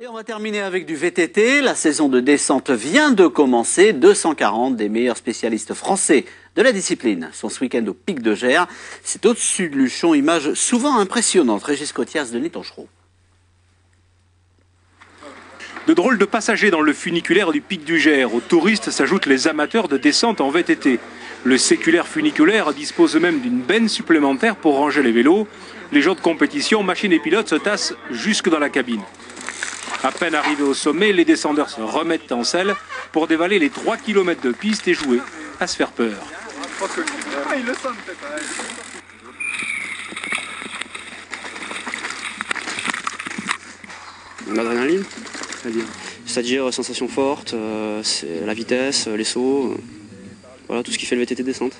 Et on va terminer avec du VTT. La saison de descente vient de commencer. 240 des meilleurs spécialistes français de la discipline sont ce week-end au Pic de Gers. C'est au-dessus de Luchon, image souvent impressionnante. Régis Cotias, Denis Tonchereau. De drôles de passagers dans le funiculaire du Pic du Gers. Aux touristes s'ajoutent les amateurs de descente en VTT. Le séculaire funiculaire dispose même d'une benne supplémentaire pour ranger les vélos. Les gens de compétition, machines et pilotes se tassent jusque dans la cabine. À peine arrivés au sommet, les descendeurs se remettent en selle pour dévaler les 3 km de piste et jouer à se faire peur. L'adrénaline, c'est-à-dire sensation forte, c'est la vitesse, les sauts, voilà tout ce qui fait le VTT descente.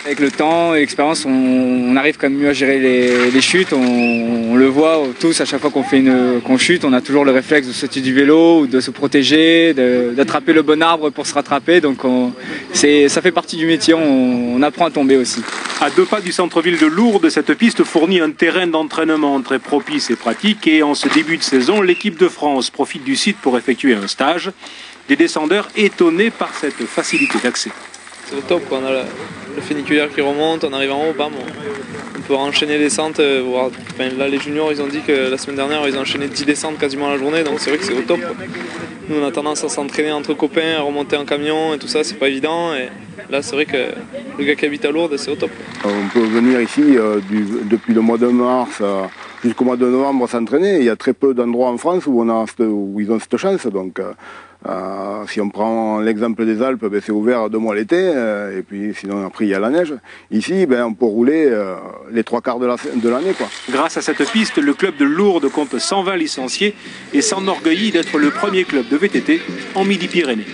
Avec le temps et l'expérience, on arrive quand même mieux à gérer les chutes. On le voit tous, à chaque fois qu'on chute, on a toujours le réflexe de sauter du vélo, ou de se protéger, d'attraper le bon arbre pour se rattraper. Donc ça fait partie du métier, on apprend à tomber aussi. À 2 pas du centre-ville de Lourdes, cette piste fournit un terrain d'entraînement très propice et pratique. Et en ce début de saison, l'équipe de France profite du site pour effectuer un stage. Des descendeurs étonnés par cette facilité d'accès. C'est au top, on a le funiculaire qui remonte, on arrive en haut, bam, on peut enchaîner les descentes. Là, les juniors, ils ont dit que la semaine dernière, ils ont enchaîné 10 descentes quasiment la journée, donc c'est vrai que c'est au top. Nous, on a tendance à s'entraîner entre copains, à remonter en camion et tout ça, c'est pas évident. Et là, c'est vrai que le gars qui habite à Lourdes, c'est au top. On peut venir ici depuis le mois de mars jusqu'au mois de novembre s'entraîner. Il y a très peu d'endroits en France où ils ont cette chance. Donc, si on prend l'exemple des Alpes, c'est ouvert 2 mois l'été, et puis sinon après il y a la neige. Ici, on peut rouler les 3 quarts de l'année. Grâce à cette piste, le club de Lourdes compte 120 licenciés et s'enorgueillit d'être le premier club de VTT en Midi-Pyrénées.